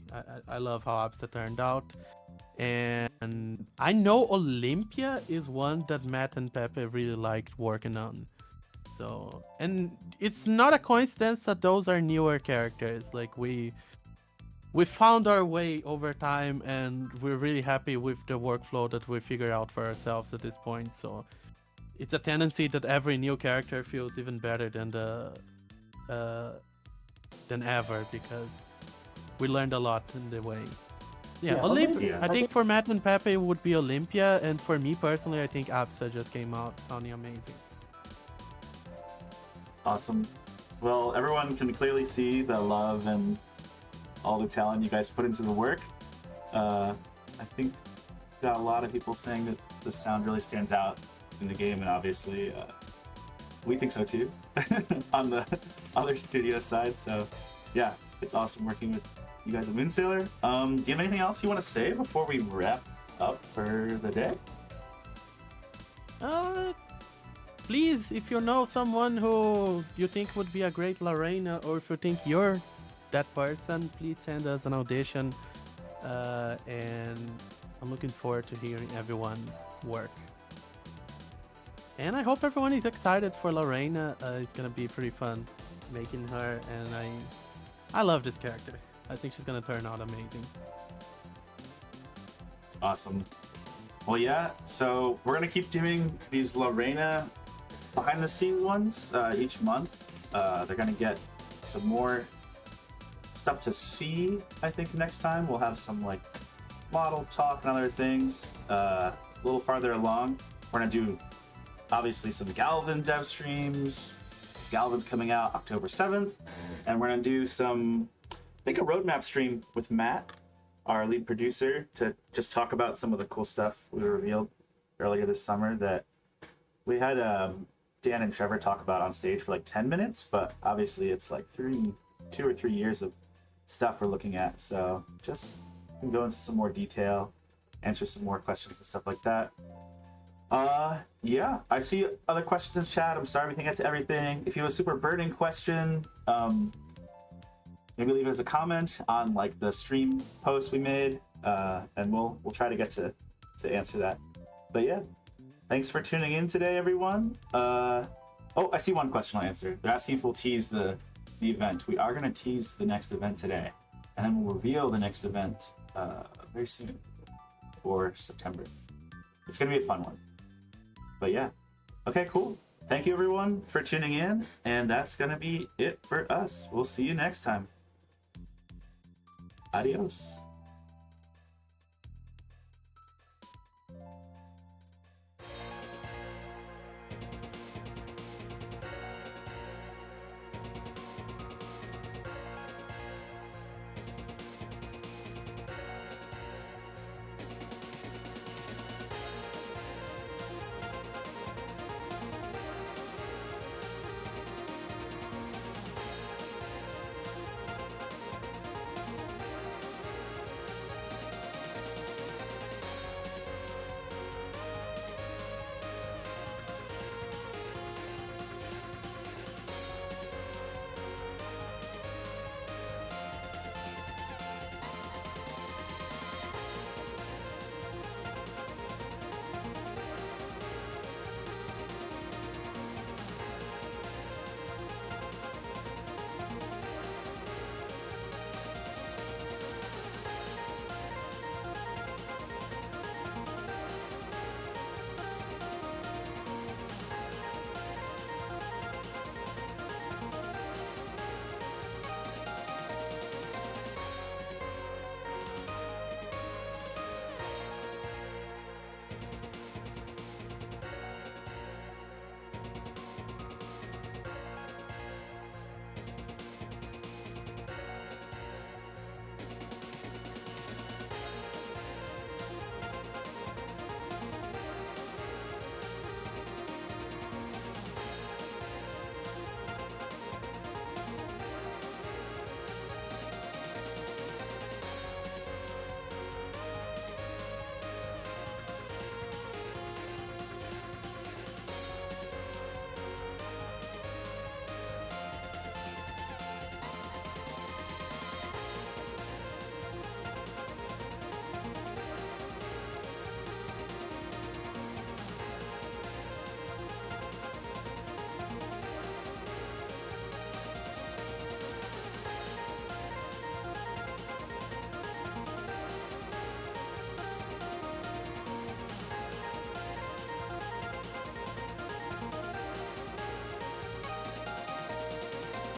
I love how Absa turned out. And I know Olympia is one that Matt and Pepe really liked working on. So, and it's not a coincidence that those are newer characters. Like we found our way over time, and we're really happy with the workflow that we figured out for ourselves at this point. So it's a tendency that every new character feels even better than ever, because we learned a lot in the way. Yeah, Olympia. I think for Matt and Pepe would be Olympia, and for me personally, I think Absa just came out sounding amazing. Awesome. Well, everyone can clearly see the love and all the talent you guys put into the work. I think got a lot of people saying that the sound really stands out in the game, and obviously we think so too on the other studio side. So yeah, it's awesome working with you guys at Moonsailor. Do you have anything else you want to say before we wrap up for the day? Please, if you know someone who you think would be a great Reina, or if you think you're that person, please send us an audition. And I'm looking forward to hearing everyone's work. And I hope everyone is excited for Reina. It's gonna be pretty fun making her, and I love this character. I think she's gonna turn out amazing. Awesome. Well, yeah, so we're gonna keep doing these Reina behind the scenes ones each month. They're gonna get some more stuff to see. I think next time we'll have some like model talk and other things. A little farther along, we're gonna do obviously some Galvin dev streams. This Galvin's coming out October 7th, and we're gonna do some, I think, a roadmap stream with Matt, our lead producer, to just talk about some of the cool stuff we revealed earlier this summer that we had Dan and Trevor talk about on stage for like 10 minutes, but obviously it's like 2 or 3 years of stuff we're looking at. So just can go into some more detail, answer some more questions and stuff like that. Yeah, I see other questions in chat. I'm sorry we can't get to everything. If you have a super burning question, maybe leave it as a comment on like the stream post we made, and we'll try to get to answer that. But yeah, thanks for tuning in today, everyone. Oh, I see one question I'll answer. They're asking if we'll tease the event. We are going to tease the next event today, and then we'll reveal the next event very soon for September. It's going to be a fun one. But yeah. Okay, cool. Thank you, everyone, for tuning in, and that's going to be it for us. We'll see you next time. Adios.